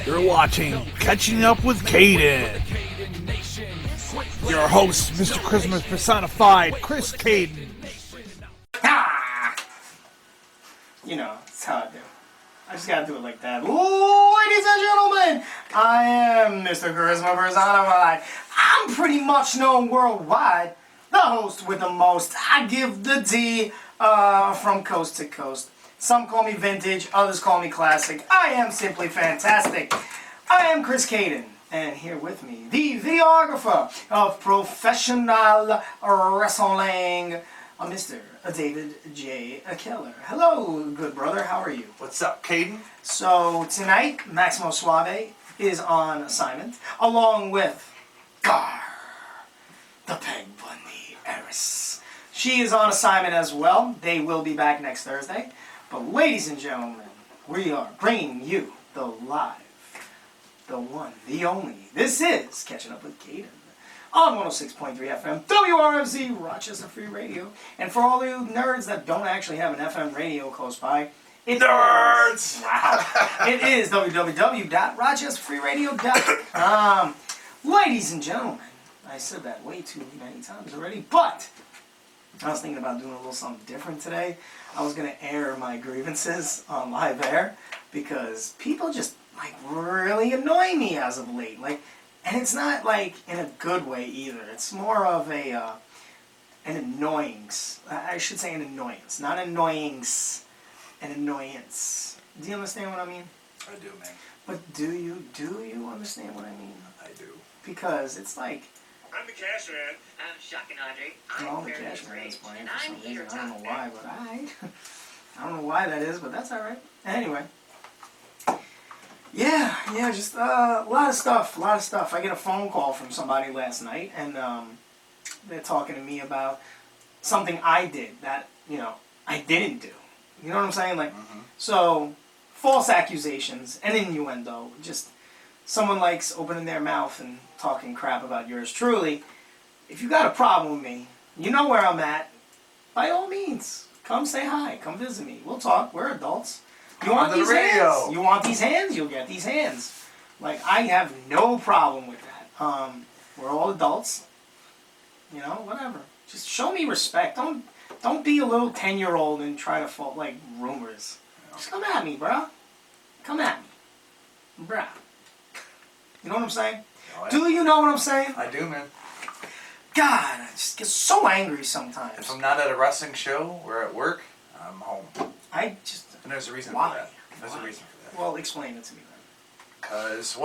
You're watching Catching Up with Cayden. Your host, Mr. Christmas personified, Chris Cayden. Ah! You know, that's how I do. I just gotta do it like that. Ladies and gentlemen, I am Mr. Charisma personified. I'm pretty much known worldwide. The host with the most. I give the D from coast to coast. Some call me vintage, others call me classic. I am simply fantastic. I am Chris Cayden, and here with me, the videographer of professional wrestling, Mr. David J. Keller. Hello, good brother, how are you? What's up, Cayden? So, tonight, Maximo Suave is on assignment, along with Gar, the Peg Bundy heiress. She is on assignment as well. They will be back next Thursday. But ladies and gentlemen, we are bringing you the live, the one, the only. This is Catching Up with Cayden on 106.3 FM, WRFZ, Rochester Free Radio. And for all you nerds that don't actually have an FM radio close by, it's Nerds! Wow. It is www.rochesterfreeradio.com. Ladies and gentlemen, I said that way too many times already, but I was thinking about doing a little something different today. I was going to air my grievances on live air because people just really annoy me as of late. And it's not in a good way either. It's more of an annoyance. I should say an annoyance, not annoyings, an annoyance. Do you understand what I mean? I do, man. But do you understand what I mean? I do. Because it's like, I'm the cash man. I'm Shock and Audrey. well, the cash man is playing for some reason. I don't know why, but I don't know why that is, but that's alright. Anyway. Yeah, just a lot of stuff. I get a phone call from somebody last night, and they're talking to me about something I did that, I didn't do. You know what I'm saying? So, false accusations and innuendo. Just someone likes opening their mouth and talking crap about yours truly. If you got a problem with me, you know where I'm at. By all means, come say hi. Come visit me. We'll talk. We're adults. You want these hands? You want these hands? You'll get these hands. I have no problem with that. We're all adults. Whatever. Just show me respect. Don't be a little 10-year-old and try to fault rumors. Just come at me, bro. Come at me. Bruh. You know what I'm saying? Oh, yeah. Do you know what I'm saying? I do, man. God, I just get so angry sometimes. If I'm not at a wrestling show or at work, I'm home. I just... And there's a reason Why? for that. There's a reason for that. Well, explain it to me then. Because,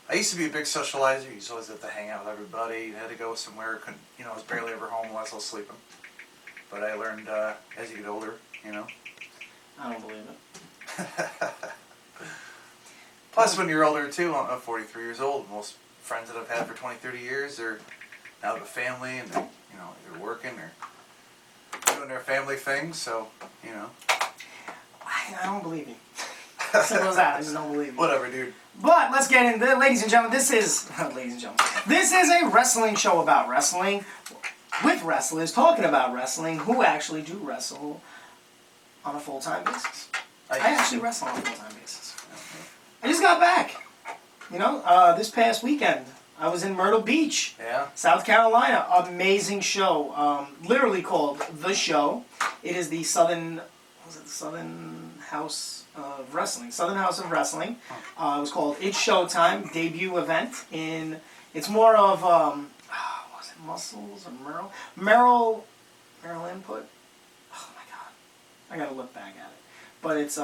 I used to be a big socializer. You used to always have to hang out with everybody. You had to go somewhere. Couldn't, I was barely ever home unless I was sleeping. But I learned as you get older, I don't believe it. Plus, when you're older, too, I'm 43 years old. Most friends that I've had for 20, 30 years, they're now with a family, and they're, they're working or doing their family things, so, I don't believe you. Simple as that. I just don't believe you. Whatever, dude. But let's get into it. Ladies and gentlemen, this is a wrestling show about wrestling, with wrestlers talking about wrestling who actually do wrestle on a full-time basis. I actually wrestle on a full-time basis. I just got back. This past weekend, I was in Myrtle Beach, South Carolina. Amazing show. Literally called The Show. It is the Southern House of Wrestling. Southern House of Wrestling. It was called It's Showtime, debut event. It's more of, was it Muscles or Merrill Input? Oh my God. I gotta look back at it. But it's,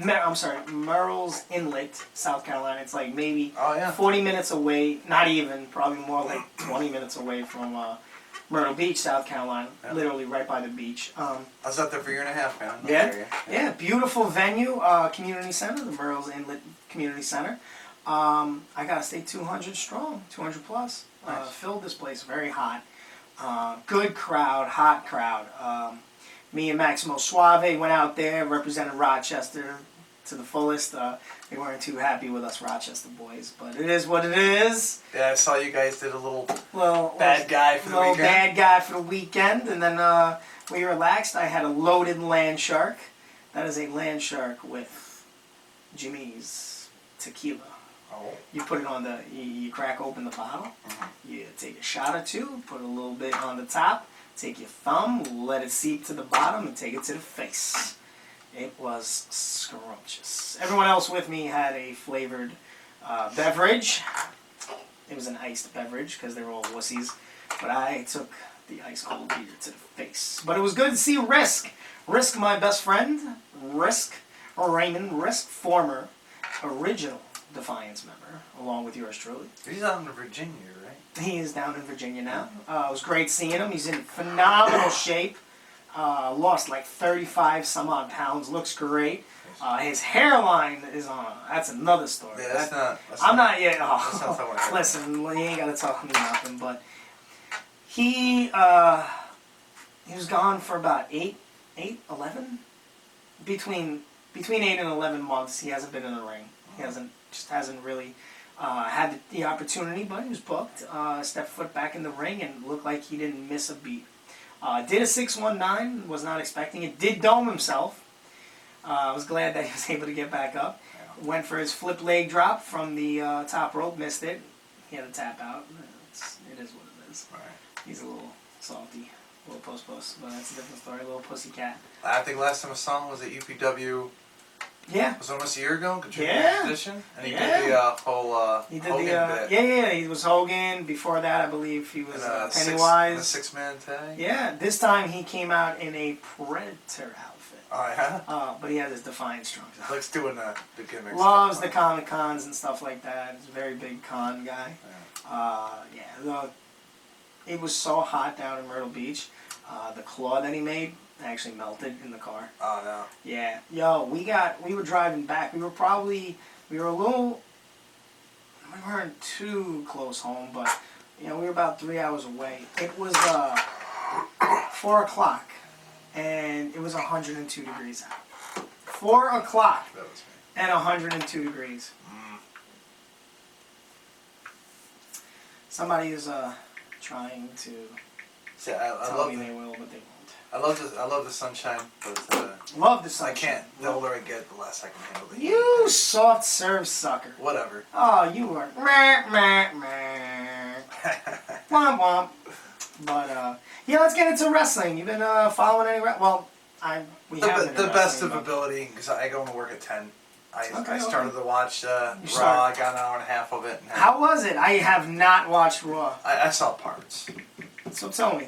Merrill's Inlet, South Carolina. It's maybe 40 minutes away, not even, probably more 20 minutes away from Myrtle Beach, South Carolina. Yeah. Literally right by the beach. I was out there for a year and a half, man. Yeah, beautiful venue, community center, the Merrill's Inlet Community Center. I gotta stay 200 strong, 200 plus. Nice. Filled this place, very hot. Good crowd, hot crowd. Me and Maximo Suave went out there, represented Rochester to the fullest. They weren't too happy with us Rochester boys, but it is what it is. Yeah, I saw you guys did a little bad guy for the weekend. Bad guy for the weekend, and then we relaxed. I had a loaded land shark. That is a land shark with Jimmy's tequila. Oh. You put it on you crack open the bottle. You take a shot or two, put a little bit on the top, take your thumb, let it seep to the bottom, and take it to the face. It was scrumptious. Everyone else with me had a flavored beverage. It was an iced beverage because they were all wussies. But I took the ice cold beer to the face. But it was good to see Risk. Risk, my best friend. Risk, or Raymond Risk, former original Defiance member, along with yours truly. He's out in Virginia, right? He is down in Virginia now. It was great seeing him. He's in phenomenal shape. Lost like 35 some odd pounds. Looks great. His hairline is on. That's another story. Yeah, that's not. I'm not yet. Oh, That's not someone. listen, you ain't got to tell me nothing. But he was gone for about 11? Between 8 and 11 months, he hasn't been in the ring. He hasn't really had the opportunity, but he was booked. Stepped foot back in the ring and looked like he didn't miss a beat. Did a 619, was not expecting it. Did dome himself. I was glad that he was able to get back up. Yeah. Went for his flip leg drop from the top rope, missed it. He had to tap out. It is what it is. Right. He's a little salty, a little post, but that's a different story. A little pussy cat. I think last time I saw him was at UPW. Yeah. Was it almost a year ago? Yeah. Position? And he Yeah. did the whole He did Hogan the bit. yeah. He was Hogan. Before that, I believe he was And, Pennywise. A six-man tag. Yeah. This time he came out in a Predator outfit. Oh yeah. But he had his Defiance trunks. Likes doing the gimmicks. Loves the Comic Cons and stuff like that. He's a very big con guy. Yeah. It was so hot down in Myrtle Beach. The claw that he made actually melted in the car. Oh no. Yeah. Yo, we were driving back. We were a little, we weren't too close home, but, we were about 3 hours away. It was 4 o'clock, and it was 102 degrees out. 4 o'clock That was me. and 102 degrees. Somebody is trying to See, I tell love me the, they will, but they won't. I love the sunshine, but Love the I sunshine. can't. The older I get, the less I can handle the heat. You soft serve sucker. Whatever. Oh, you are. Womp womp. But, yeah, let's get into wrestling. You've been following any well, we have been The in best wrestling, of ability, because I go to work at 10. I Okay, started to watch Raw. started. I got an hour and a half of it. And How was it? I have not watched Raw. I saw parts. So tell me.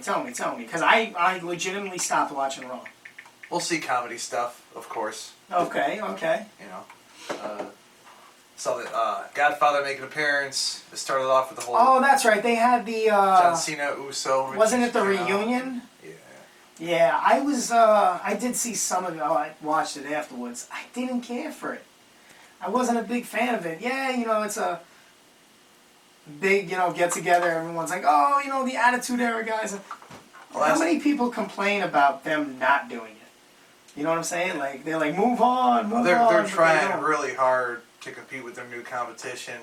Because I legitimately stopped watching Raw. We'll see comedy stuff, of course. Okay. You know. Saw that Godfather make an appearance. It started off with the whole Oh, that's right. They had the, John Cena, Uso. wasn't it the Ricky Stone. reunion? Yeah. Yeah, I did see some of it. Oh, I watched it afterwards. I didn't care for it. I wasn't a big fan of it. Yeah, it's a big, get together. Everyone's like, oh, the Attitude Era guys. How many people complain about them not doing it? You know what I'm saying? Like, they're like, move on, move on. They're but they trying don't. really hard to compete with their new competition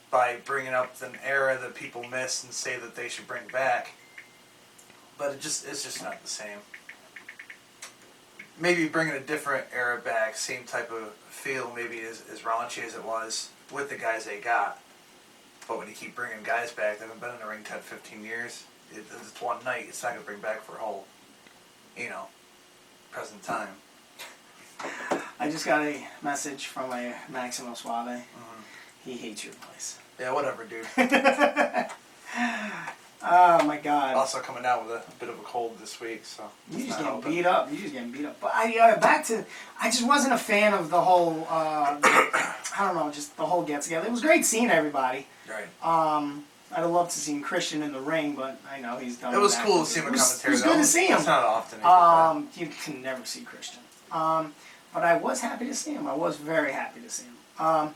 by bringing up an era that people miss and say that they should bring back. But it's just not the same. Maybe bringing a different era back, same type of feel, maybe as raunchy as it was with the guys they got. But when you keep bringing guys back that haven't been in the ring 10, 15 years, it's one night. It's not going to bring back for a whole, present time. I just got a message from a Maximo Suave. He hates your place. Yeah, whatever, dude. Oh my God. Also coming out with a bit of a cold this week, so You it's just not getting helping. beat up. You just getting beat up. But I just wasn't a fan of the whole, I don't know, just the whole get together. It was great seeing everybody. Right. I'd have loved to see Christian in the ring, but I know he's done. It was with cool that. to see him It in was- commentary. It was good to see him. It's not often. You can never see Christian. But I was happy to see him. I was very happy to see him. On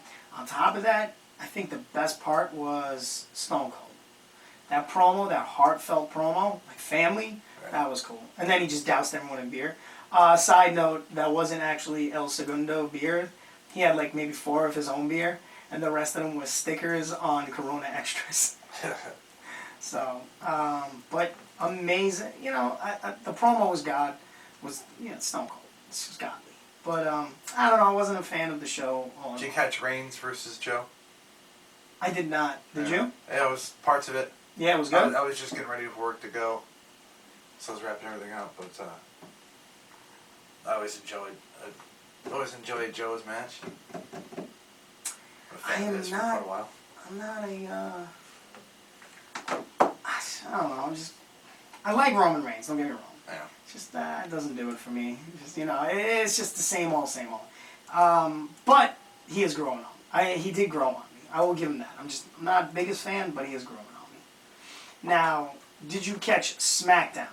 top of that, I think the best part was Stone Cold. That promo, that heartfelt promo, like family, that was cool. And then he just doused everyone in beer. Side note, that wasn't actually El Segundo beer. He had like maybe 4 of his own beer, and the rest of them was stickers on Corona Extras. So, but amazing. The promo was Stone Cold. This was godly. But I don't know. I wasn't a fan of the show. Did you catch Reigns versus Joe? I did not. Did you? Yeah, it was parts of it. Yeah, it was good. I was just getting ready for work to go, so I was wrapping everything up. But I always enjoyed Joe's match. I am For not. quite a while. I'm not I don't know. I like Roman Reigns. Don't get me wrong. Yeah. Just it doesn't do it for me. Just it's just the same old, same old. But he is growing on me. He did grow on me. I will give him that. I'm not the biggest fan, but he is growing on me. Now, did you catch SmackDown?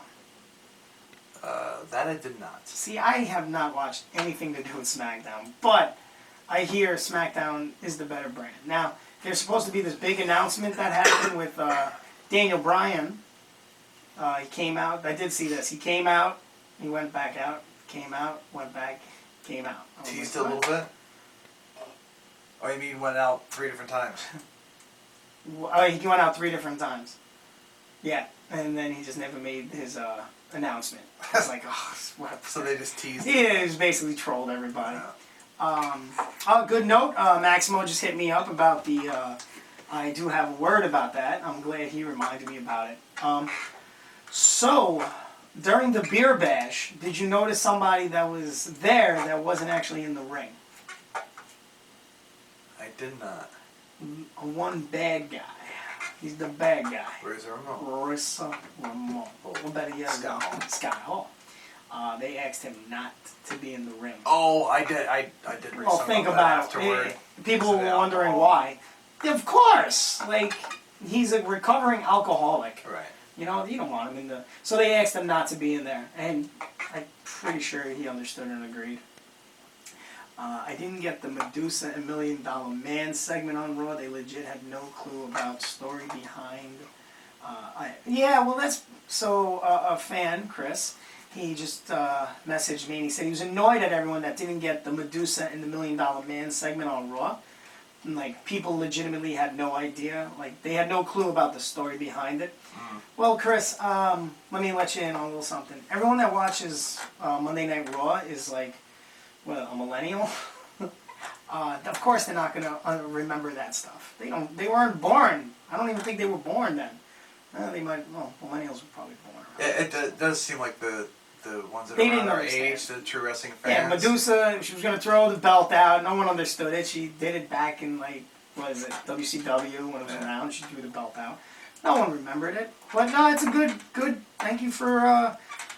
That I did not. See, I have not watched anything to do with SmackDown, but I hear SmackDown is the better brand. Now, there's supposed to be this big announcement that happened with Daniel Bryan. He came out. I did see this. He came out. He went back out. Came out. Went back. Came out. Teased a little bit? Oh, you mean went out 3 different times? He went out 3 different times. Yeah, and then he just never made his announcement. I was like, oh, what? So they just teased He just basically trolled everybody. Good note. Maximo just hit me up about the. I do have a word about that. I'm glad he reminded me about it. So, during the beer bash, did you notice somebody that was there that wasn't actually in the ring? I did not. One bad guy. He's the bad guy. Where's the remote? Marissa Ramon. Or better yet, Scott Hall. Scott Hall. They asked him not to be in the ring. Oh, I did. I did read Well, something think about about that afterward. it. People Because were of wondering alcohol. why. Of course, like he's a recovering alcoholic. Right. You know, you don't want him in the. So they asked him not to be in there, and I'm pretty sure he understood and agreed. I didn't get the Medusa and $1 Million Man segment on Raw. They legit had no clue about story behind. That's so. A fan, Chris. He just messaged me and he said he was annoyed at everyone that didn't get the Medusa and the $1 Million Man segment on Raw. And, like, people legitimately had no idea. Like, they had no clue about the story behind it. Well, Chris, let me let you in on a little something. Everyone that watches Monday Night Raw is, like, a millennial. Of course they're not going to remember that stuff. They weren't born. I don't even think they were born then. They might, millennials were probably born. Yeah, it does seem like the ones that They are didn't around our understand. age, the true wrestling fans. Yeah, Medusa, she was going to throw the belt out. No one understood it. She did it back in, WCW when it was around. She threw the belt out. No one remembered it. But no, it's a good, thank you for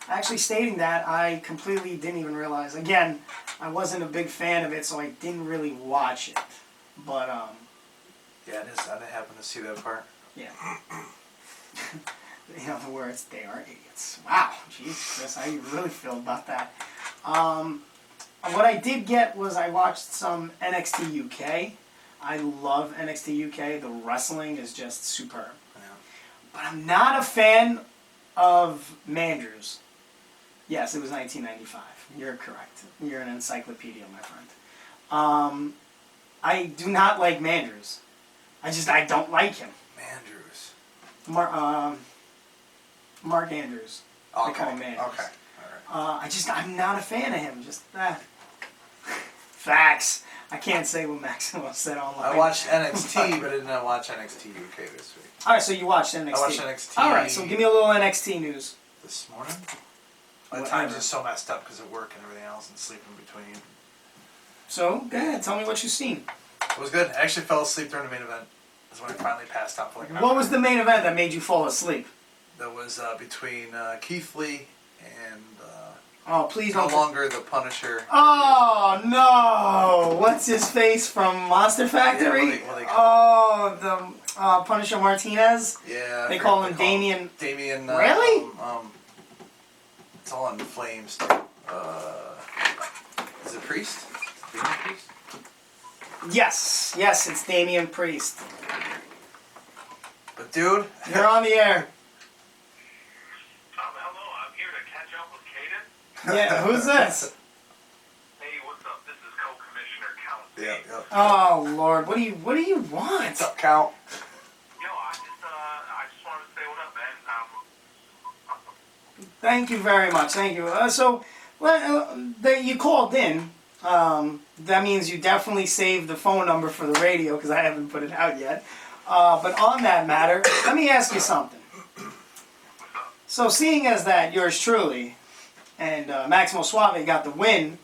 actually stating that. I completely didn't even realize. Again, I wasn't a big fan of it, so I didn't really watch it. But, Yeah, I didn't happen to see that part. yeah. In other words, they are idiots. Wow, jeez, Chris, how you really feel about that? What I did get was I watched some NXT UK. I love NXT UK. The wrestling is just superb. Yeah. But I'm not a fan of Mandrews. Yes, it was 1995. You're correct. You're an encyclopedia, my friend. I do not like Mandrews. I don't like him. Mandrews. Mark Andrews. Oh, They call him okay. Mandrews. Okay. All right. I'm not a fan of him. Facts. I can't say what Maximo said online. I watched NXT, but I did not watch NXT UK this week. All right, so you watched NXT. I watched NXT. All right, so give me a little NXT news. This morning? My Whatever. time's just so messed up because of work and everything else and sleep in between. So, go ahead, tell me what you've seen. It was good. I actually fell asleep during the main event. That's when I finally passed out for like an hour. What was the main event that made you fall asleep? That was between Keith Lee and Oh, please no don't. longer the Punisher. Oh no! What's his face from Monster Factory? Yeah, what they call the Punisher Martinez. Yeah. I They forget call what him they call Damien. Damien. Really? It's all in flames. Is it Priest? Damien Priest? Yes, it's Damian Priest. But dude, You're on the air. Hello, I'm here to catch up with Cayden. Yeah, who's this? Hey, what's up? This is Co-Commissioner Count. yeah. Oh Lord, what do you want? What's up, Count? Yo, I just wanted to say what up, man. Thank you very much. Thank you. You called in. That means you definitely saved the phone number for the radio because I haven't put it out yet. But on that matter, let me ask you something. So seeing as that yours truly and Maximo Suave got the win,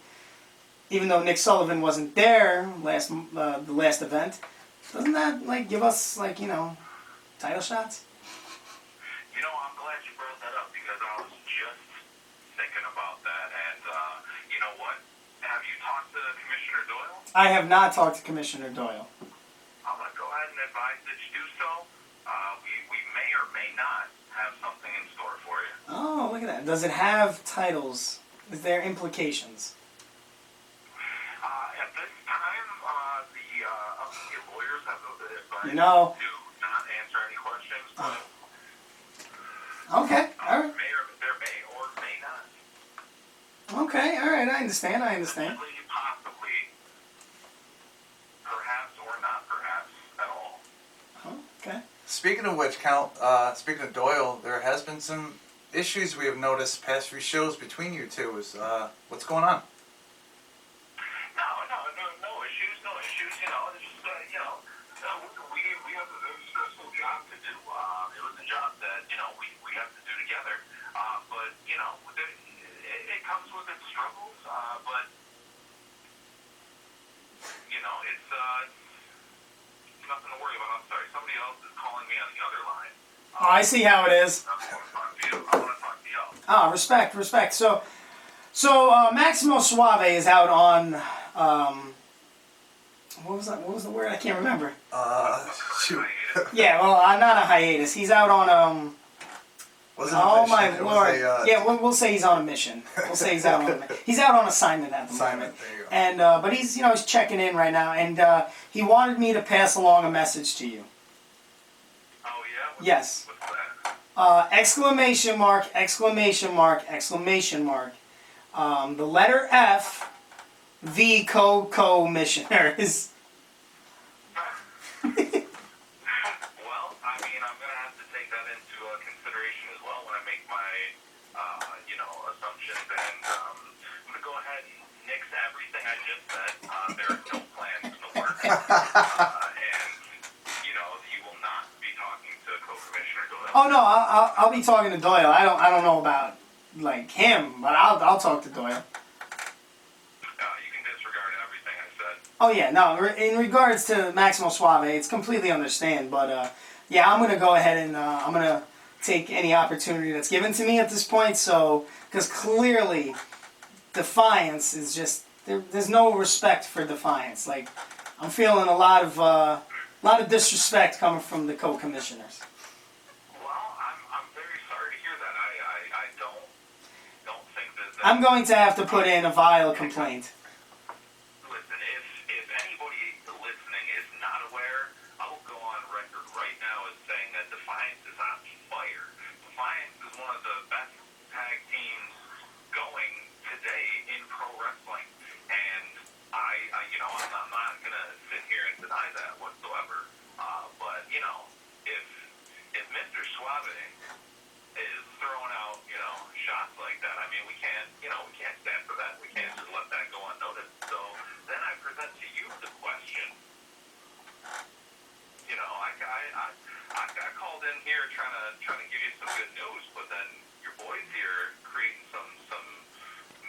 even though Nick Sullivan wasn't there the last event, doesn't that like give us like title shots? You know, I'm glad you brought that up because I was just thinking about that. And you know what? Have you talked to Commissioner Doyle? I have not talked to Commissioner Doyle. I'm going to go ahead and advise that you do so. We may or may not have something in store for you. Oh, look at that. Does it have titles? Is there implications? At this time, the upstate lawyers have advised You know. to not answer any questions, but Okay, all right. there may or may not. Okay, all right. I understand. Possibly, perhaps or not perhaps at all. Oh, okay. Speaking of which, speaking of Doyle, there has been some issues we have noticed past few shows between you two. What's going on? No issues. You know, it's just we have a very stressful job to do. It was a job that we have to do together. But it comes with its struggles. But it's nothing to worry about. I'm sorry. Somebody else is calling me on the other line. Oh, I see how it is. I want to talk to you. I want to talk to y'all. Ah, respect. So Maximo Suave is out on what was the word? I can't remember. Shoot. Yeah, well, not a hiatus. He's out on Wasn't a oh mission. my It was lord! a, Yeah, we'll say he's on a mission. We'll say he's out on he's out on assignment at the moment. There you go. And but he's he's checking in right now, and he wanted me to pass along a message to you. Oh yeah. Yes. What's that? Exclamation mark! Exclamation mark! Exclamation mark! The letter F, the co-commissioners. Well, I mean, I'm going to have to take that into consideration as well when I make my, assumptions. And I'm going to go ahead and nix everything I just said. There are no plans in the works. And, you will not be talking to Co-Commissioner Doyle. Oh no, I'll be talking to Doyle. I don't know about like him, but I'll talk to Doyle. You can disregard everything I said. Oh yeah, no. In regards to Maximo Suave, it's completely understand. But yeah, I'm gonna go ahead and I'm gonna take any opportunity that's given to me at this point. So, because clearly, Defiance is just there's no respect for Defiance. Like, I'm feeling a lot of disrespect coming from the co-commissioners. Well, I'm very sorry to hear that. I don't think that. I'm going to have to put in a vile complaint. Listen, if anybody listening is not aware, I'll go on record right now as saying that Defiance is on fire. Defiance is one of the best tag teams going today in pro wrestling, and I'm not gonna sit here and deny that whatsoever. But if Mr. Suave is throwing out shots like that, I mean we can't stand for that. We can't just let that go unnoticed. So then I present to you the question. I called in here trying to give you some good news, but then your boys here creating some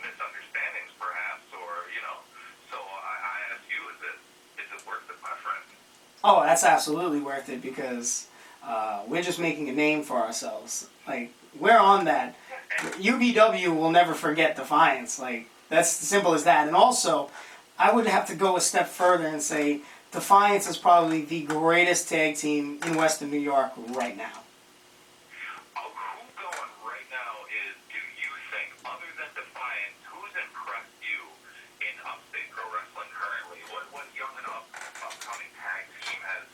misunderstandings perhaps, or so I ask you, is it worth it, my friend? Oh, that's absolutely worth it because we're just making a name for ourselves. Like, we're on that. UBW will never forget Defiance. Like, that's simple as that. And also, I would have to go a step further and say Defiance is probably the greatest tag team in Western New York right now. Who going right now is, do you think, other than Defiance, who's impressed you in upstate pro wrestling currently? What young and upcoming tag team has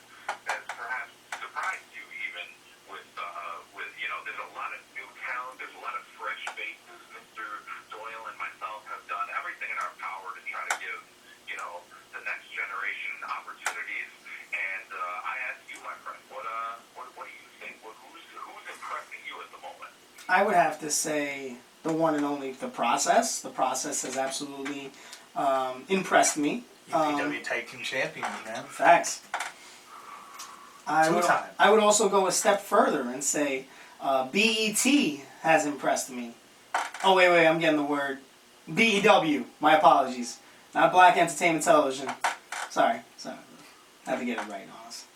perhaps surprised you even with there's a lot of new talent, there's a lot of fresh faces. Mr. Doyle and myself have done everything in our power to try to give, the next generation opportunities. And I ask you, my friend, what do you think? Who's impressing you at the moment? I would have to say the one and only The Process. The Process has absolutely impressed me. UPW Tag Team Champions, man. Facts. Two-time. I would also go a step further and say BET has impressed me. Oh, wait, I'm getting the word. BEW, my apologies. Not Black Entertainment Television. Sorry. I have to get it right, honest.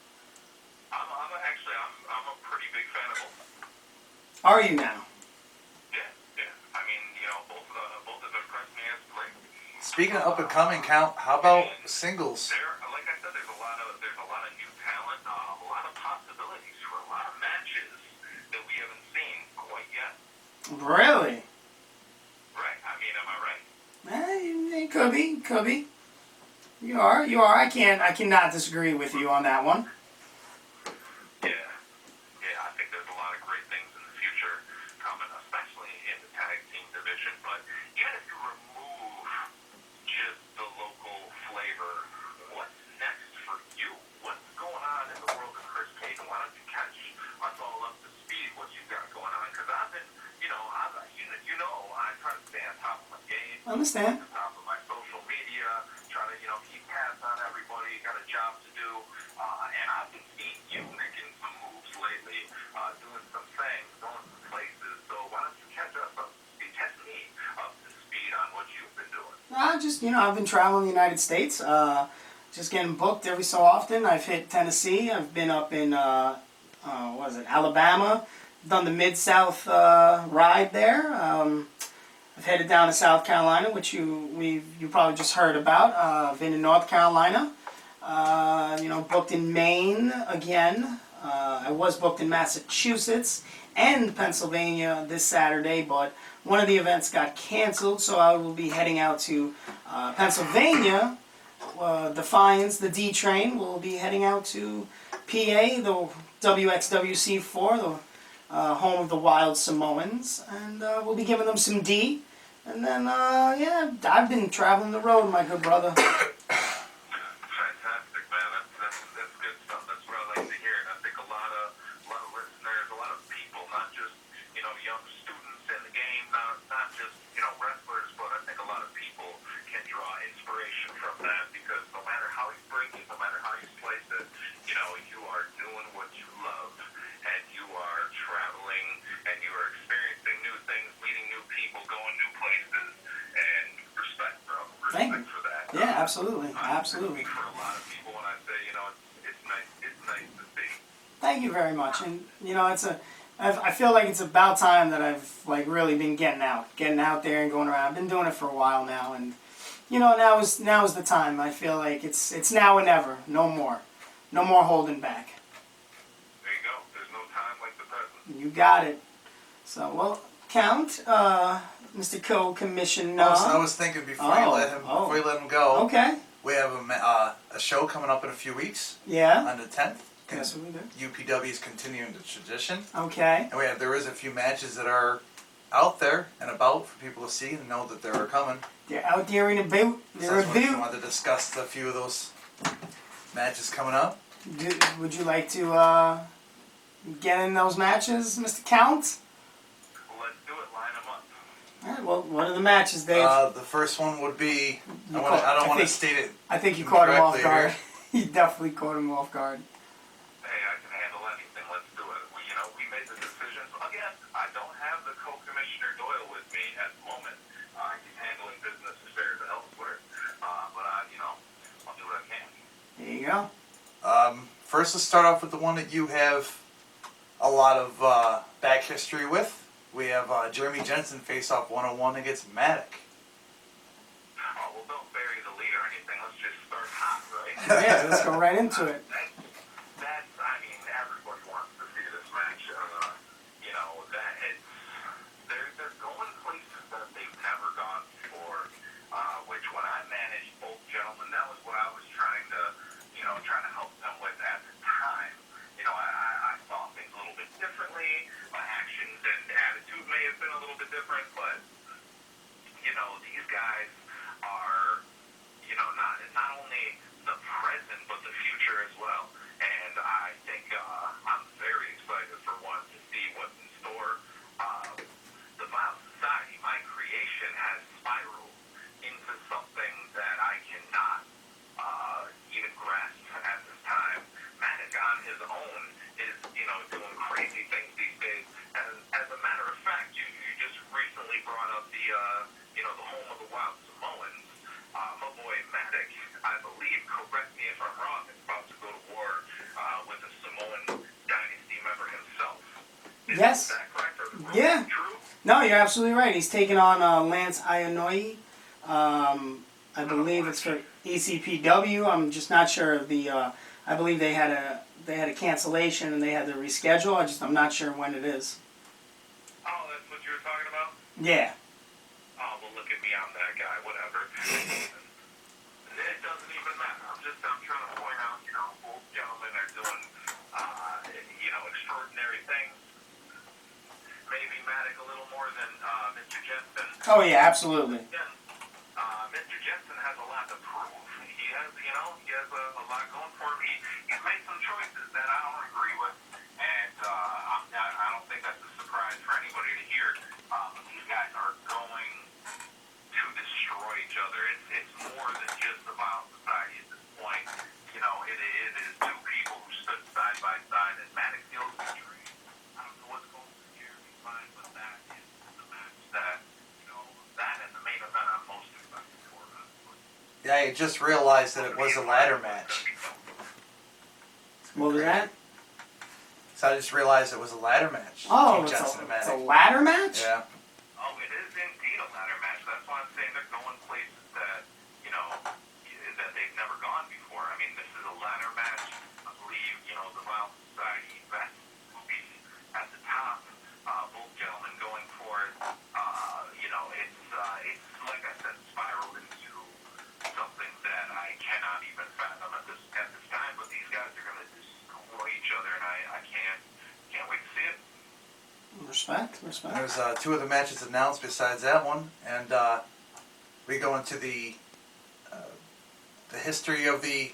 I'm a pretty big fan of both. Are you now? Yeah. I mean, both have impressed me as great. Speaking of up and coming, Count, how about singles? Like I said, there's a lot of new talent, a lot of possibilities for a lot of matches that we haven't seen quite yet. Really? Right? I mean, am I right? It could be. You are. I cannot disagree with you on that one. Yeah. I think there's a lot of great things in the future coming, especially in the tag team division. But even if you remove just the local flavor, what's next for you? What's going on in the world of Chris Cayden? Why don't you catch us all up to speed? What you got going on? Because I've been, I try to stay on top of my game. Understand? On top of my social media, try to, keep tabs on everybody. Got a job to do, and I've been seeing you making some moves lately, doing some things, going some places. So why don't you catch me up to speed on what you've been doing? I've been traveling the United States, just getting booked every so often. I've hit Tennessee. I've been up in, Alabama. Done the Mid-South ride there. I've headed down to South Carolina, which you probably just heard about. I've been in North Carolina. Booked in Maine again. I was booked in Massachusetts and Pennsylvania this Saturday, but one of the events got canceled, so I will be heading out to Pennsylvania. Defiance, the D Train, will be heading out to PA, the WXWC4, the home of the Wild Samoans, and we'll be giving them some D. And then, I've been traveling the road, my good brother. Fantastic, man. That's good stuff. That's what I like to hear. And I think a lot of listeners, a lot of people, not just young students in the game, not just wrestlers, but I think a lot of people can draw inspiration from that, because no matter how you bring it, no matter how you slice it, you are doing what you love, and you are traveling, and you are experiencing new things, meeting new people, going new places, and respect, bro. Thank you. For that. Yeah, absolutely. I speak for a lot of people when I say, it's nice to see. Thank you very much. And I feel like it's about time that I've really been getting out there and going around. I've been doing it for a while now, and now is the time. I feel like it's now or never. No more holding back. There you go. There's no time like the present. You got it. So, well, Count, Mr. Co-Commissioner. I was thinking before you let him go. Okay. We have a show coming up in a few weeks. Yeah. On the 10th. Yes, we do. UPW is continuing the tradition. Okay. And there is a few matches that are out there and about for people to see and know that they are coming. They're out there in a boot. They're So a I boot. wanted to discuss a few of those matches coming up. Would you like to get in those matches, Mr. Count? Let's do it. Line them up. All right, well, what are the matches, Dave? The first one would be, I don't want to state it. I think you caught him off incorrectly guard. here. You definitely caught him off guard. Hey, I can handle anything. Let's do it. We made the decisions. Again, I don't have the co-commissioner Doyle with me at the moment. He's handling business affairs elsewhere. But I'll do what I can. There you go. First, let's start off with the one that you have a lot of back history with. We have Jeremy Jensen face off 101 against Matic. Oh, well, don't bury the lead or anything. Let's just start hot, right? Yeah, let's go right into it. Everybody wants to see this match. They're going places that they've never gone before, which when I managed both gentlemen, that was what I was trying to help them with at the time. I saw things a little bit differently. My actions and attitude may have been a little bit different, but, these guys are, not only the present, but the future as well. Yes. Is that correct? Or Yeah. True? No, you're absolutely right. He's taking on Lance Ioannoni. I believe it's for ECPW. I'm just not sure of the. I believe they had a cancellation and they had to reschedule. I'm not sure when it is. Oh, that's what you were talking about? Yeah. Oh, well, look at me. I'm that guy. Whatever. It doesn't even matter. I'm trying to point out, both gentlemen are doing, extraordinary things. Maybe Maddox a little more than Mr. Jensen. Oh yeah, absolutely. Again, Mr. Jensen has a lot to prove. He has a lot going for him. He's made some choices that I don't agree with, and I don't think that's a surprise for anybody to hear. These guys are going to destroy each other. It's more than just about society at this point. It is two people who stood side by side, and Maddox feels betrayed. I don't know what's going through Jeremy's mind, but that is the match that, that and the main event I'm most excited for. Yeah, I just realized that it was a ladder match. What was that? So I just realized it was a ladder match. Oh, King it's Jensen and a Maddox. ladder match? Yeah. Oh, it is indeed a ladder match. That's why I'm saying they're going places that, that they've never gone before. I mean, this is a ladder match. I believe, the Wild Society best will be at the top. Both gentlemen going for it. It's like I said, spiraled into something that I cannot even fathom at this time. But these guys are going to destroy each other, and I can't wait to see it. Respect. There's two other matches announced besides that one, and we go into the history of the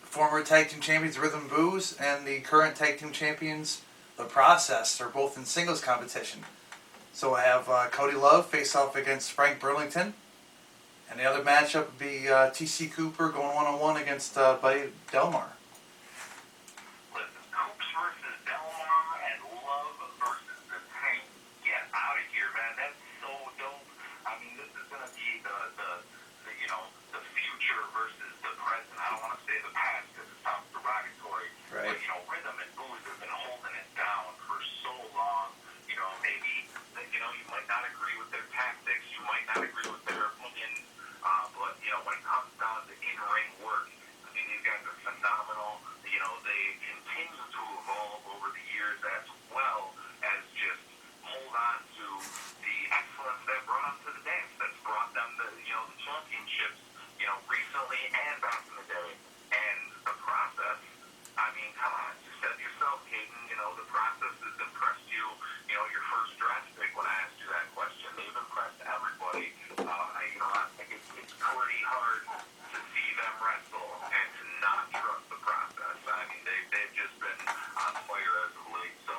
former tag team champions Rhythm and Booze and the current tag team champions The Process. Are both in singles competition. So I have Cody Love face off against Frank Burlington, and the other matchup would be TC Cooper going one-on-one against Buddy Delmar. Listen, Coops versus Delmar and Love versus the Tank. Get out of here, man. That's so dope. I mean, this is going to be the future versus the present. I don't want to say the past because it sounds derogatory. Right. But, Rhythm and Booze have been holding it down for so long. Maybe, you might not agree with their tactics. You might not agree with their opinions. But, when it comes down to in-ring work, I mean, these guys are phenomenal. They continue to evolve over the years as well as just hold on to the excellence that brought them to the dance, that's brought them the championships, recently and back in the day. And the Process, I mean, come on, you said yourself, Cayden, the Process has impressed you, your first draft pick when I asked you that question. They've impressed everybody. I think it's pretty hard to see them wrestle and to not trust the Process. I mean, they've just been on fire as of late. So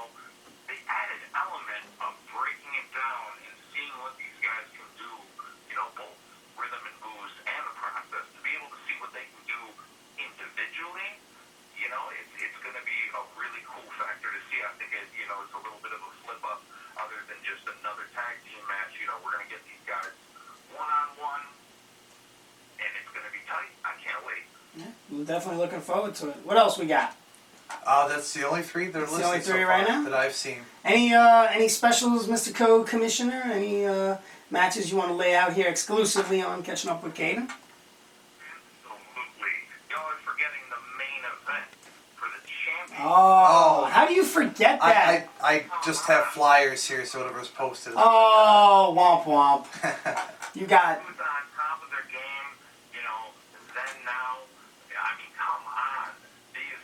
the added element of breaking it down and seeing what these guys can do, both Rhythm and Booze and the Process, to be able to see what they can do individually, it's going to be a really cool factor to see. I think it's a little bit of a flip up other than just another tag team match. We're going to get these guys one-on-one, and it's going to be tight. I can't wait. Yeah, I'm definitely looking forward to it. What else we got? That's the only three that are That's the listed only three so right far now? that I've seen. Any specials, Mr. Co-Commissioner? Any matches you want to lay out here exclusively on Catching Up with Cayden? Absolutely. Y'all are forgetting the main event for the champion. Oh, how do you forget that? I just have flyers here, so whatever's posted. Oh, womp womp. You got... Who's on top of their game, then now, I mean, come on. These,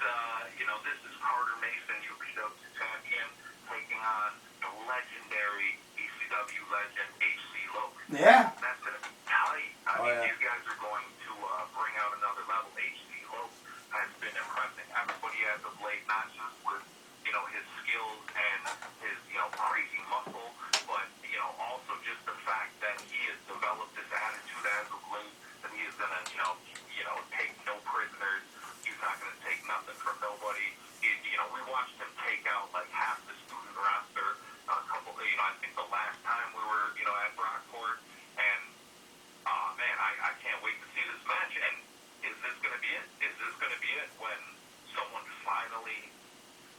this is Carter Mason, UPW champion, taking on the legendary ECW legend, H.C. Loke. Yeah. That's going to be tight. I mean, yeah. these guys are going to bring out another level. H.C. Loke has been impressing everybody as of late, not just with, his skills and his, crazy muscle, but, also just the fact that he has developed this attitude as of late, that he is going to, take no prisoners. He's not going to take nothing from nobody. We watched him take out like half the student roster a couple of, I think the last time we were, at Brockport, and man, I can't wait to see this match. And is this going to be it? Is this going to be it when someone finally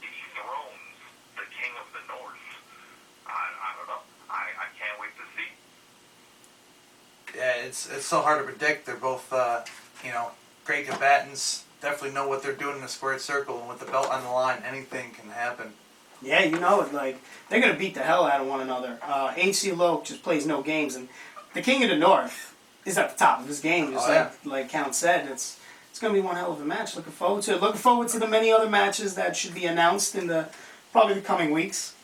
dethrones the King of the North? it's so hard to predict. They're both, great combatants. Definitely know what they're doing in the squared circle, and with the belt on the line, anything can happen. Yeah, you know it. Like, they're going to beat the hell out of one another. H.C. Loke just plays no games, and the King of the North is at the top of his game, just like Count said. It's going to be one hell of a match. Looking forward to it. Looking forward to the many other matches that should be announced in probably the coming weeks.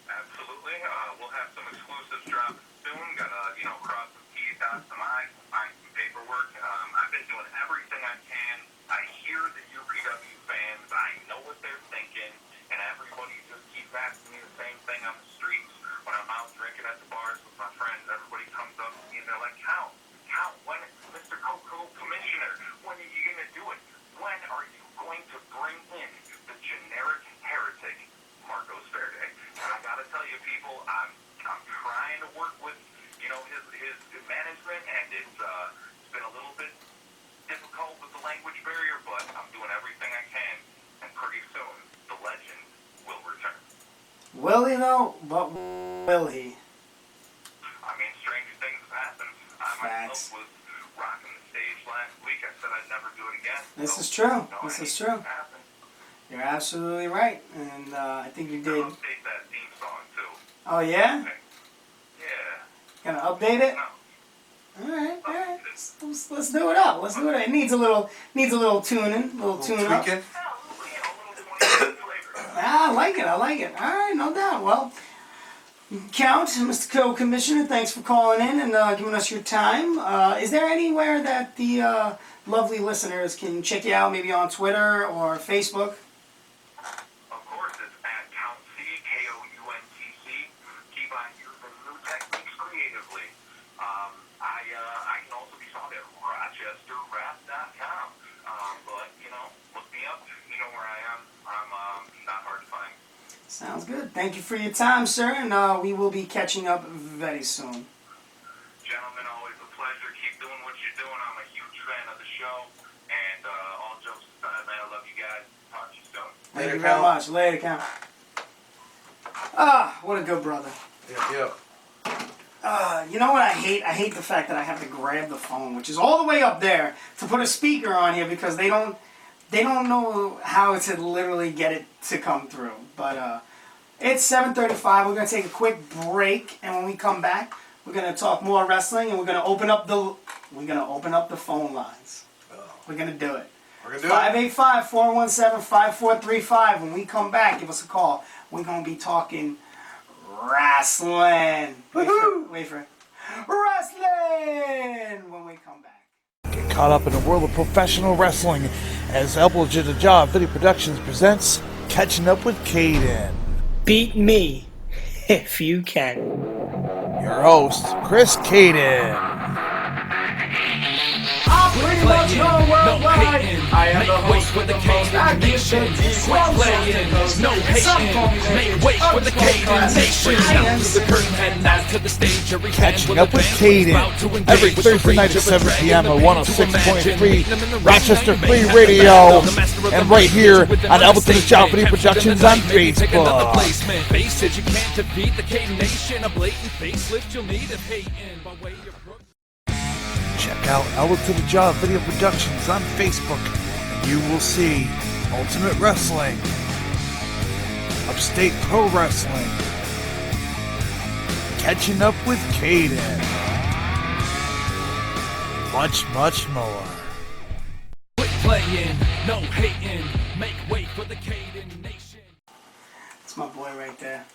Absolutely. We'll have some exclusives drop soon. Gotta, cross some T's, dot some I's, find some paperwork. I've been doing everything I can. I hear the UPW fans. I know what they're thinking. And everybody just keeps asking me the same thing on the streets. When I'm out drinking at the bars with my friends, everybody comes up to me and they're like, Count, when, Mr. Coco Commissioner, when are you going to do it? When are you going to bring in the generic heretic, Marcos Verde? And I got to tell you, people, I'm trying to work with, his management, and it's been a little bit difficult with the language barrier, but I'm doing everything I can, and pretty soon, the legend will return. Will he, though? But will he? I mean, stranger things have happened. I myself was rocking the stage last week. I said I'd never do it again. This is true. This is true. You're absolutely right. And I think you did. Update that theme song, too. Oh, yeah? Yeah. Gonna update it? No. Alright. Let's do it up. Let's do it. It needs a little tuning, a little tune up. Tweaking. I like it. Alright, no doubt. Well, Count, Mr. Co-Commissioner, thanks for calling in and giving us your time. Is there anywhere that the lovely listeners can check you out, maybe on Twitter or Facebook? Of course, it's at Count C, K-O-U-N-T-C. Keep on using new techniques creatively. I can also be found at RochesterRap.com. But, look me up. You know where I am. I'm not hard to find. Sounds good. Thank you for your time, sir, and we will be catching up very soon. Gentlemen, always a pleasure. Keep doing what you're doing. I'm a huge fan of the show. And all jokes aside, man, I love you guys. Talk to you soon. Thank you very much. Later, Count. What a good brother. Yep. You know what I hate? I hate the fact that I have to grab the phone, which is all the way up there, to put a speaker on here because they don't know how to literally get it to come through. But it's 7:35. We're gonna take a quick break, and when we come back, we're gonna talk more wrestling, and we're gonna open up the phone lines. We're gonna do it. We're gonna do it. 585-417-5435. When we come back, give us a call. We're gonna be talking wrestling. Wait for it. Wrestling when we come back. Get caught up in the world of professional wrestling as Elbow to the Job Video Productions presents Catching Up with Cayden. Beat me if you can. Your host, Chris Cayden. I pretty much know worldwide. I am the host with the most. I give the Quit playing, no hating. Make way for the Cayden Nation. Down to the curtain, heading out to the stage. Catching Up with Cayden every Thursday night at 7 p.m. at 106.3 Rochester Free Radio, and right here on Elbow to the Job Video Productions on Facebook. Faces, you can't defeat the Cayden Nation. A blatant facelift, you'll need a hating by way of Brooklyn. Check out Elbow to the Job Video Productions on Facebook, and you will see Ultimate Wrestling, Upstate Pro Wrestling, Catching Up with Cayden, much more. Quit playing, no hating. Make way for the Cayden Nation. That's my boy right there.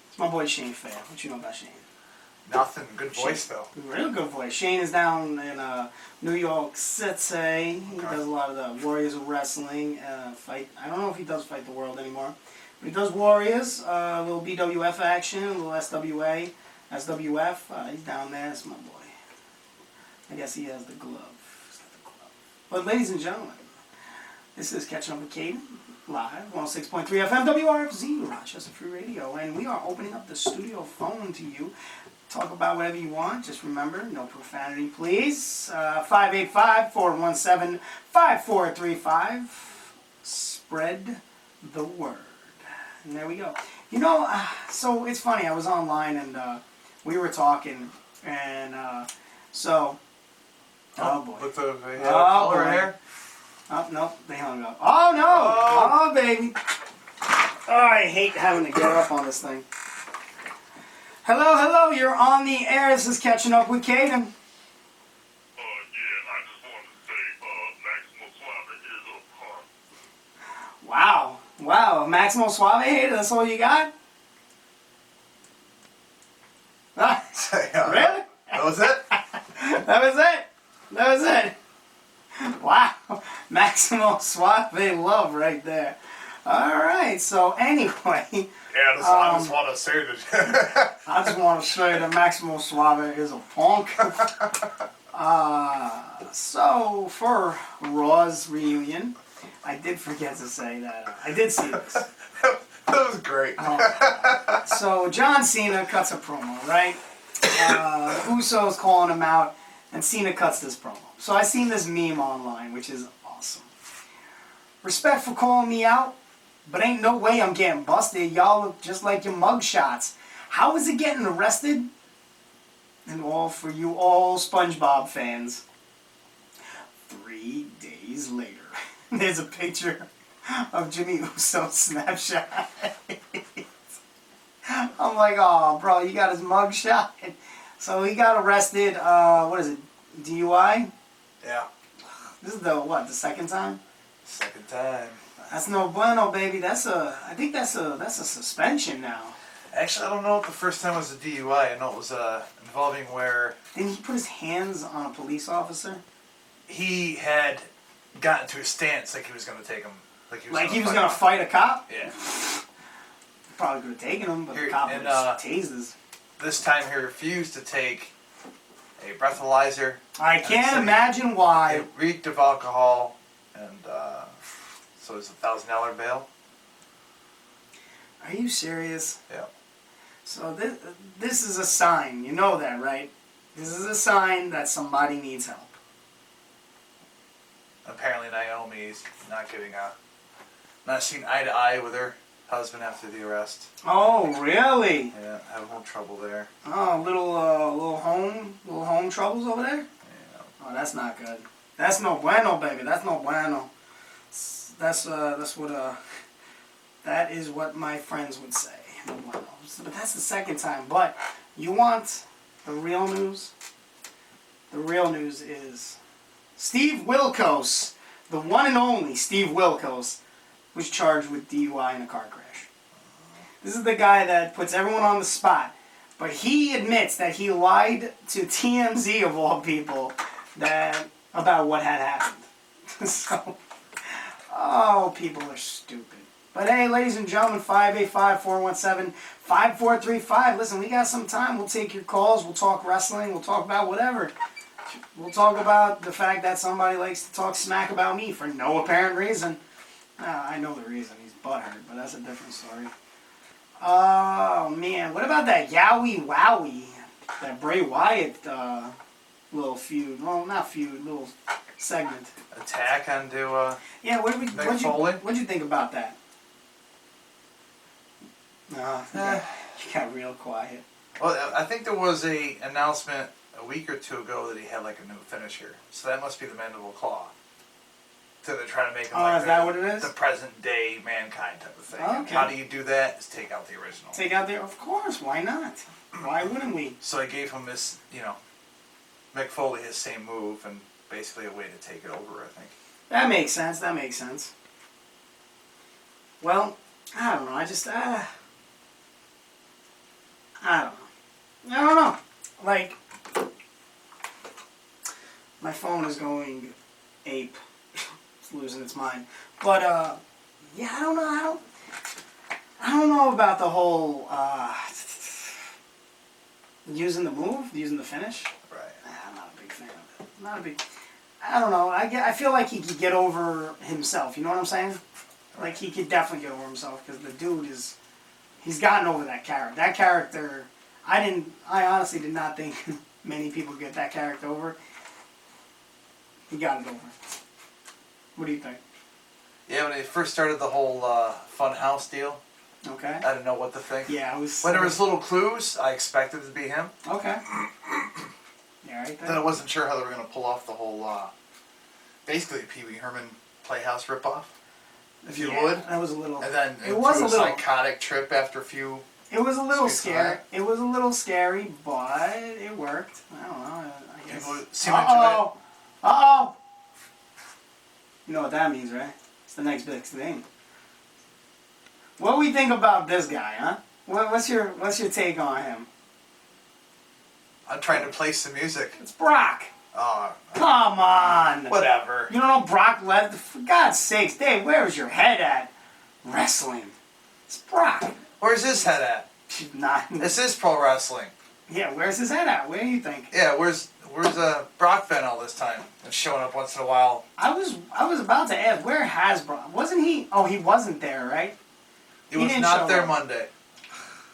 It's my boy Shane Fair. What you know about Shane? Nothing. Good voice, though. Real good voice. Shane is down in New York City. He does a lot of the Warriors of Wrestling fight. I don't know if he does Fight the World anymore. But he does Warriors, a little BWF action, a little SWA, SWF. He's down there. That's my boy. I guess he has the glove. But ladies and gentlemen, this is Catching Up with Cayden, live, 106.3 FM, WRFZ, Rochester Free Radio. And we are opening up the studio phone to you. Talk about whatever you want. Just remember, no profanity, please. 585-417-5435. Spread the word. And there we go. So it's funny. I was online and we were talking, and So, oh boy. With the Oh, color boy. hair. Oh, no, they hung up. Oh, no! Oh, baby. Oh, I hate having to get up on this thing. Hello, hello, you're on the air. This is Catching Up with Cayden. Yeah, I just wanted to say, Maximo Suave is a punk. Wow. Wow, Maximo Suave hater, that's all you got? Ah, really? That was it? That was it. That was it. Wow. Maximo Suave love right there. Alright, so anyway, Yeah, I just want to say that. I just want to say that Maximo Suave is a punk. So for Raw's reunion, I did forget to say that. I did see this. That was great. So John Cena cuts a promo, right? Uso's calling him out, and Cena cuts this promo. So I seen this meme online, which is awesome. Respect for calling me out, but ain't no way I'm getting busted. Y'all look just like your mugshots. How is it getting arrested? And all for you all SpongeBob fans. 3 days later, there's a picture of Jimmy Uso's snapshot. I'm like, oh, bro, you got his mugshot. So he got arrested, what is it, DUI? Yeah. This is the second time? Second time. That's no bueno, baby. I think that's a suspension now. Actually, I don't know if the first time was a DUI. I know it was involving where Didn't he put his hands on a police officer? he had gotten to a stance like he was going to take him. Like He was gonna fight a cop? Yeah. Probably could have taken him, but Here, the cop and, was tased. This time he refused to take a breathalyzer. I can't imagine why. It reeked of alcohol, and so it's $1,000 bail. Are you serious? Yeah. So this is a sign. You know that, right? This is a sign that somebody needs help. Apparently Naomi's not seen eye to eye with her husband after the arrest. Oh, really? Yeah, having a little trouble there. Oh, little home troubles over there? Yeah. Oh, that's not good. That's no bueno, baby. That's no bueno. That is what my friends would say. No bueno. But that's the second time. But you want the real news? The real news is Steve Wilkos, the one and only Steve Wilkos, was charged with DUI in a car crash. This is the guy that puts everyone on the spot. But he admits that he lied to TMZ, of all people, about what had happened. So, oh, people are stupid. But hey, ladies and gentlemen, 585-417-5435. Listen, we got some time. We'll take your calls. We'll talk wrestling. We'll talk about whatever. We'll talk about the fact that somebody likes to talk smack about me for no apparent reason. I know the reason. He's butthurt, but that's a different story. Oh, man. What about that Yowie Wowie? That Bray Wyatt little feud. Well, not feud, little segment. Attack onto Yeah, what'd Foley? you think about that? No, you got real quiet. Well, I think there was a announcement a week or two ago that he had like a new finisher. So that must be the Mandible Claw. So they're trying to make him is that what it is? The present day Mankind type of thing. Oh, And okay. how do you do that? Is take out the original. Take out there, of course. Why not? Why wouldn't we? So I gave him this, Mick Foley his same move and basically a way to take it over, I think. That makes sense. That makes sense. Well, I don't know. I don't know. Like, my phone is going ape. It's losing its mind. But yeah, I don't know. I don't know about the whole using the move, using the finish. Right. I'm not a big fan of it. I don't know. I feel like he could get over himself. You know what I'm saying? Like, he could definitely get over himself because the dude he's gotten over that character. That character, I honestly did not think many people get that character over. He got it over. What do you think? Yeah, when they first started the whole Fun House deal, Okay. I didn't know what to think. Yeah, it was. When there was little clues, I expected it to be him. Okay. right Then there. I wasn't sure how they were going to pull off the whole, basically Pee Wee Herman Playhouse ripoff, if you Yeah, would. That was a little. And then It was a into little. psychotic trip after a few. It was a little Streets of scary. Fire. It was a little scary, but it worked. I don't know. I guess. People seem to enjoy it. Uh oh. You know what that means, right? It's the next big thing. What do we think about this guy, huh? What's your take on him? I'm trying to place the music. It's Brock. Oh, Come on. whatever. You don't know Brock left? For God's sakes, Dave, where was your head at? Wrestling. It's Brock. Where's his head at? She's not. This is pro wrestling. Yeah, where's his head at? Where do you think? Yeah, where's Brock been all this time? And showing up once in a while. I was about to ask, where has Brock? Wasn't he? Oh, he wasn't there, right? He He was didn't not show there up. Monday.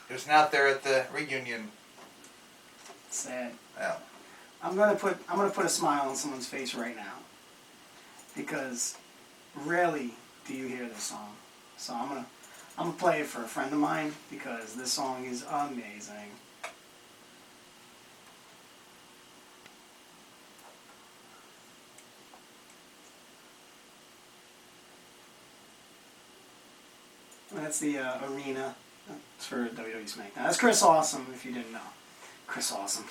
He was not there at the reunion. Sad. Yeah. I'm gonna put a smile on someone's face right now, because rarely do you hear this song. So I'm gonna play it for a friend of mine because this song is amazing. That's the arena. It's for WWE SmackDown. That's Chris Awesome, if you didn't know. Chris Awesome.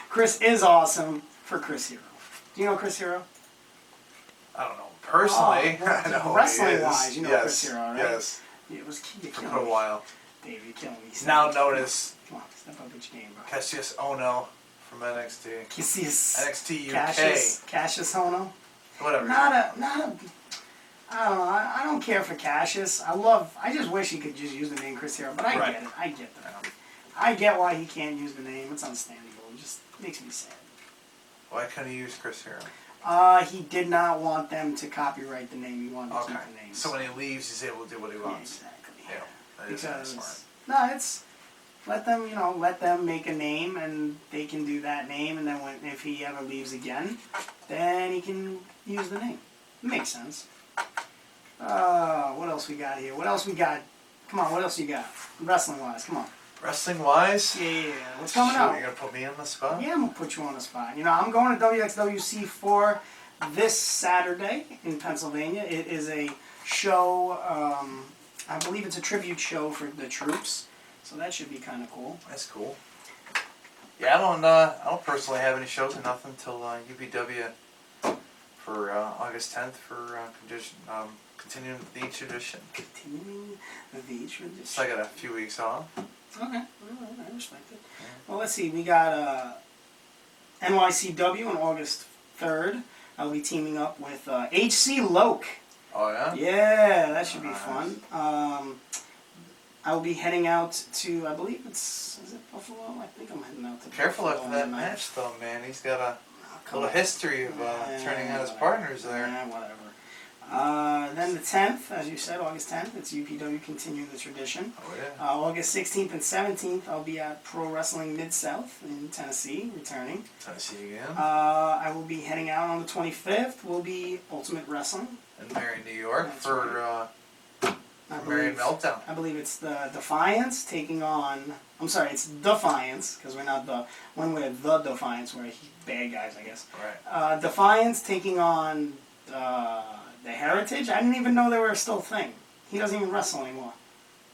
Chris is awesome for Chris Hero. Do you know Chris Hero? I don't know. Personally, Oh, well, I know who he wrestling is. wise, you know yes, Chris Hero, right? Yes. Yeah, it was you're For killing a me. while. Dave, you're killing me. Now notice Come on, step up with your game, bro. Cassius Ono from NXT. Cassius. NXT UK. Cassius Hono. Whatever. Not a. I don't know. I don't care for Cassius. I just wish he could just use the name Chris Hero, but I Right. get it. I get that. I get why he can't use the name. It's understandable. It just makes me sad. Why couldn't he use Chris Hero? He did not want them to copyright the name. He wanted to Okay. keep the name. So when he leaves, he's able to do what he Yeah, wants. exactly. Yeah. That is kinda smart. Because it's let them make a name, and they can do that name, and then if he ever leaves again, then he can use the name. It makes sense. What else we got here? What else we got? Come on, what else you got? Wrestling wise, come on. Wrestling wise? Yeah. What's coming Shoot, up? You're gonna put me on the spot? Yeah, I'm gonna put you on the spot. I'm going to WXWC 4 this Saturday in Pennsylvania. It is a show. I believe it's a tribute show for the troops, so that should be kind of cool. That's cool. Yeah, I don't personally have any shows or nothing until UPW for August 10th for continuing the tradition. Continuing the tradition. So I got a few weeks off. Okay, all right, I respect it. Well, let's see. We got NYCW on August 3rd. I'll be teaming up with HC Loke. Oh yeah? Yeah, that should be Nice. fun. I will be heading out to, I believe is it Buffalo? I think I'm heading out to Careful Buffalo after that on the ninth. match though, man. He's got a Come little on. history of turning on his whatever. partners there. Yeah, whatever. Then the 10th, as you said, August 10th, it's UPW Continue the Tradition. Oh yeah. August 16th and 17th, I'll be at Pro Wrestling Mid-South in Tennessee, returning. Tennessee again. I will be heading out on the 25th, will be Ultimate Wrestling. In Marion, New York That's for I Marion believe, Meltdown. I believe it's the Defiance taking on, I'm sorry, it's Defiance, because we're not when we're the Defiance, we're bad guys, I guess. Right. Defiance taking on the Heritage. I didn't even know they were still a thing. He doesn't even wrestle anymore.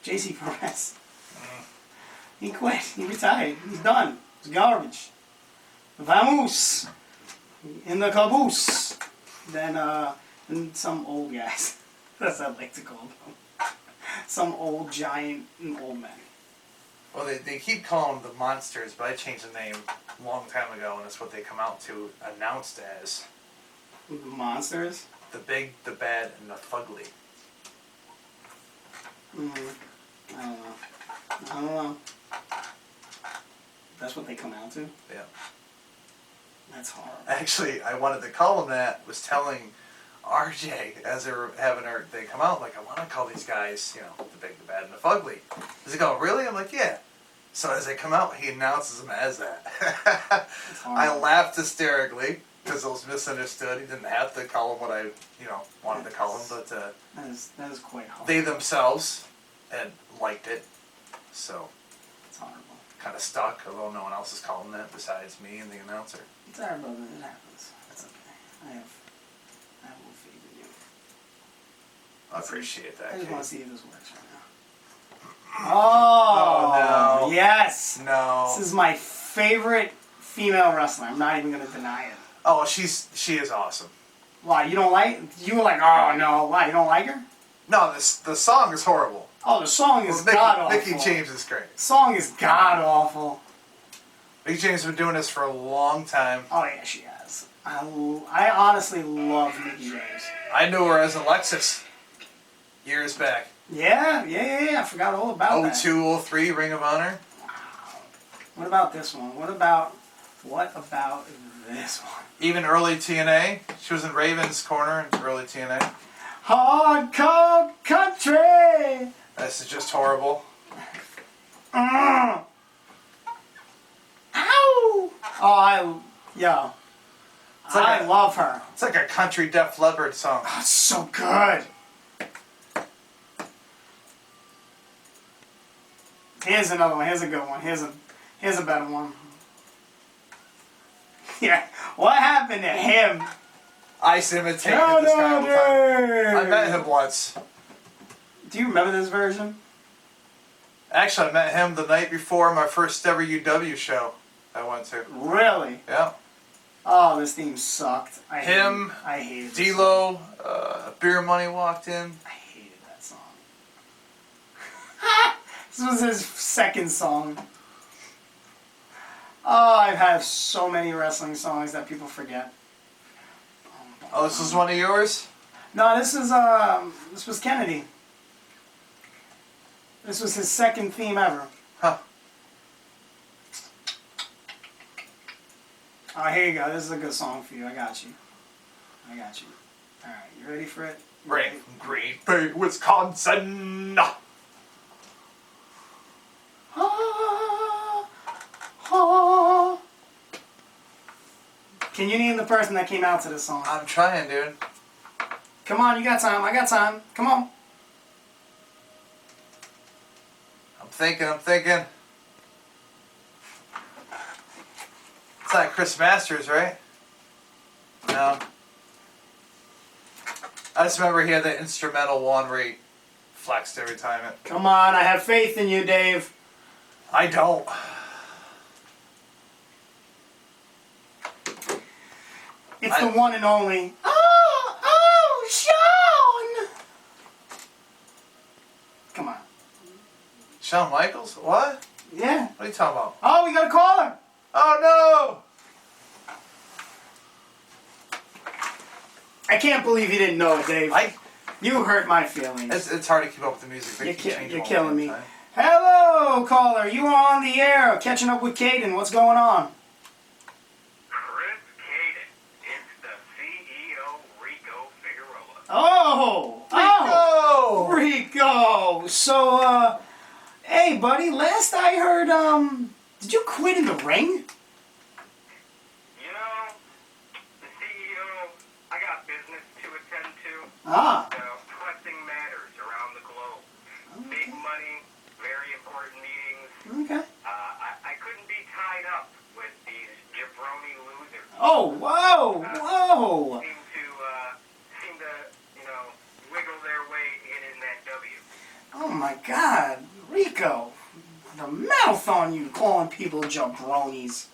JC Perez. He quit. He retired. He's done. It's garbage. Vamos. In the caboose. Then some old guys. That's what I like to call them. Some old giant and old men. Well, they keep calling them the Monsters, but I changed the name a long time ago, and that's what they come out to announced as Monsters. the Big, the Bad, and the Fugly. I don't know. That's what they come out to? Yeah. That's horrible. Actually, I wanted to call them that. Was telling RJ as they were having they come out, like, I want to call these guys, the Big, the Bad, and the Fugly. Does he go, really? I'm like, yeah. So as they come out, he announces them as that. That's horrible. I laughed hysterically because it was misunderstood. He didn't have to call them what I, wanted to call them, but That is quite horrible. they themselves had liked it. So It's horrible. kind of stuck, although no one else is calling that besides me and the announcer. It's alright, brother. It happens. It's okay. I have a little faith in you. I appreciate that. I just Cade. want to see if this works right now. Oh, Oh, no. yes. No. This is my favorite female wrestler. I'm not even going to deny it. Oh, she is awesome. Why, you don't like... You were like, oh, no. Why, you don't like her? No, the song is horrible. Oh, the song is Well, god-awful. Mickey James is great. The song is god-awful. Mickey James has been doing this for a long time. Oh, yeah, she has. I honestly love Mickey James. I knew her as Alexis years back. Yeah. I forgot all about that. 02, 03, Ring of Honor. What about this one? What about this one? Even early TNA. She was in Raven's corner in early TNA. Hardcore country. This is just horrible. Ow! Oh, I love her. It's like a country Def Leppard song. Oh, it's so good. Here's another one. Here's a good one. Here's a better one. Yeah. What happened to him? Ice imitated this guy all the time. I met him once. Do you remember this version? Actually, I met him the night before my first ever UW show I went to. Really? Yeah. Oh, this theme sucked. I Him, hated it. D-Lo, Beer Money walked in. I hated that song. This was his second song. Oh, I have so many wrestling songs that people forget. Oh, this was one of yours? No, this was Kennedy. This was his second theme ever. Huh. Oh, here you go. This is a good song for you. I got you. Alright, you ready for it? Right. Great Bay, Wisconsin. Can you name the person that came out to this song? I'm trying, dude. Come on, you got time. I got time. Come on. I'm thinking. It's not Chris Masters, right? No. I just remember he had that instrumental one where he flexed every time it. Come on, I have faith in you, Dave. I don't. It's the one and only. Oh, Sean! Come on. Shawn Michaels? What? Yeah. What are you talking about? Oh, we got a caller. Oh I can't believe you didn't know it, Dave. no! You hurt my feelings. It's hard to keep up with the music. They keep changing You're all killing the me. time. Hello, caller. You are on the air. Catching up with Cayden. What's going on? Chris Cayden, it's the CEO, Rico Figueroa. Oh, Rico. So, hey, buddy. Last I heard, did you quit in the ring? You know, the CEO, I got business to attend to. Ah. Pressing matters around the globe. Big money, very important meetings. Okay. I couldn't be tied up with these jabroni losers. Oh, whoa. Seem to, wiggle their way to get in that W. Oh my God, Rico. The mouth on you calling people jabronis.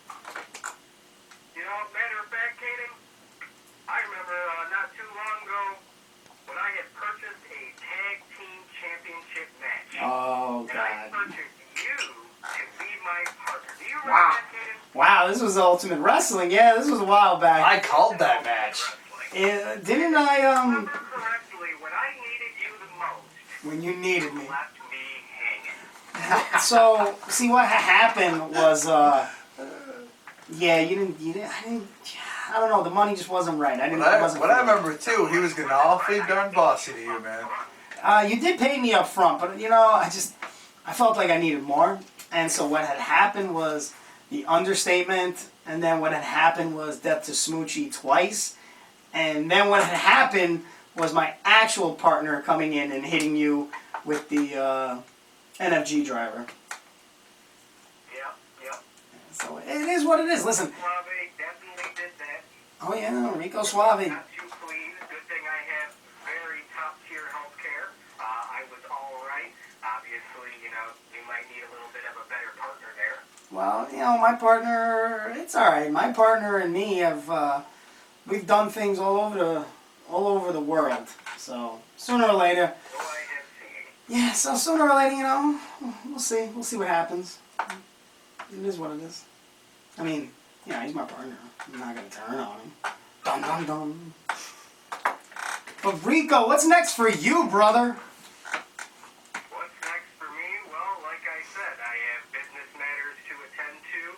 Matter of fact, Cayden, I remember not too long ago when I had purchased a tag team championship match. Oh, And I God. purchased you to be my partner. Do you remember Wow. that, Cayden? Wow, this was Ultimate Wrestling. Yeah, this was a while back. I called that match. Didn't I, Remember correctly, when I needed you the most, when you needed me. left me hanging. So, see what happened was, I don't know, the money just wasn't right. What I remember too, he was getting awfully darn bossy to you, man. You did pay me up front, but I felt like I needed more. And so what had happened was the understatement, and then what had happened was death to Smoochie twice. And then what had happened was my actual partner coming in and hitting you with the NFG driver. Yeah, So it is what it is. Listen. Suave definitely did that. Oh yeah, Rico Suave. Not too clean. Good thing I have very top tier health care. I was all right. Obviously, you might need a little bit of a better partner there. Well, my partner, it's all right. My partner and me have we've done things all over the world. So sooner or later, So I have seen. yeah. So sooner or later, we'll see. We'll see what happens. It is what it is. I mean, he's my partner. I'm not gonna turn on him. Dum dum dum. But Rico, what's next for you, brother? What's next for me? Well, like I said, I have business matters to attend to.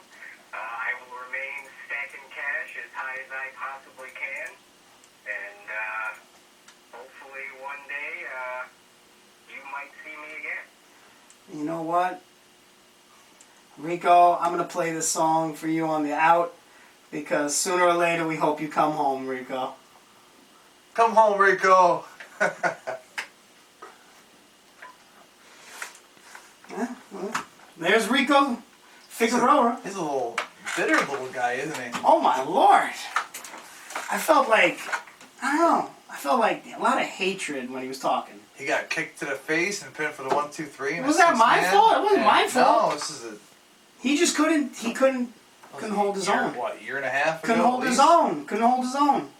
I will remain stacking cash as high as I possibly can. And hopefully one day you might see me again. You know what? Rico, I'm gonna play this song for you on the out because sooner or later we hope you come home, Rico. Come home, Rico. Yeah, well, there's Rico Figueroa. He's a little bitter little guy, isn't he? Oh my lord! I felt like a lot of hatred when he was talking. He got kicked to the face and pinned for the 1, 2, 3. Was that my fault? It wasn't my fault. No, this is a. He just couldn't hold his own. What, year and a half ago? Couldn't hold his own. Couldn't hold his own.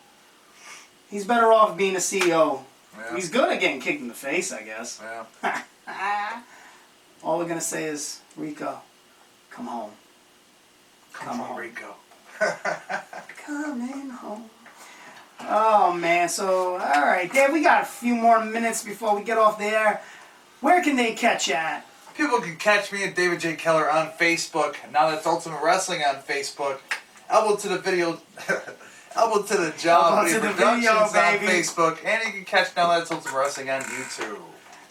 He's better off being a CEO. Yeah. He's good at getting kicked in the face, I guess. Yeah. All we're gonna say is, Rico, come home. Come home, Rico. Coming home. Oh man, so alright, Dave, we got a few more minutes before we get off the air. Where can they catch you at? People can catch me at David J. Keller on Facebook. Now that's Ultimate Wrestling on Facebook. Elbow to the video. Elbow to the job. Elbow to the Productions video, on baby. Facebook. And you can catch Now That's Ultimate Wrestling on YouTube.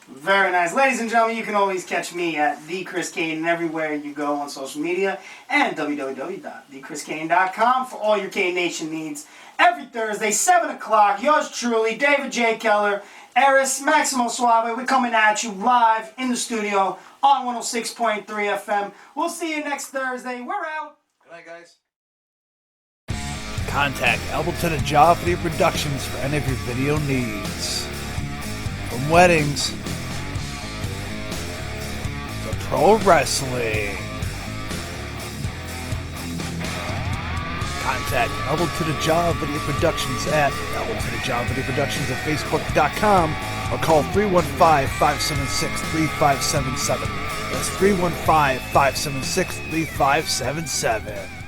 Very nice. Ladies and gentlemen, you can always catch me at the Chris Cayden everywhere you go on social media and www.thechriskayden.com for all your K-Nation needs. Every Thursday, 7 o'clock, yours truly, David J. Keller, Eris, Maximo Suave. We're coming at you live in the studio on 106.3 FM. We'll see you next Thursday. We're out. Good night, guys. Contact Elbow to the Jaw for your productions for any of your video needs. From weddings to pro wrestling. Contact Elbow to the Jaw Video Productions at Elbow to the Jaw Video Productions at Facebook.com or call 315-576-3577. That's 315-576-3577.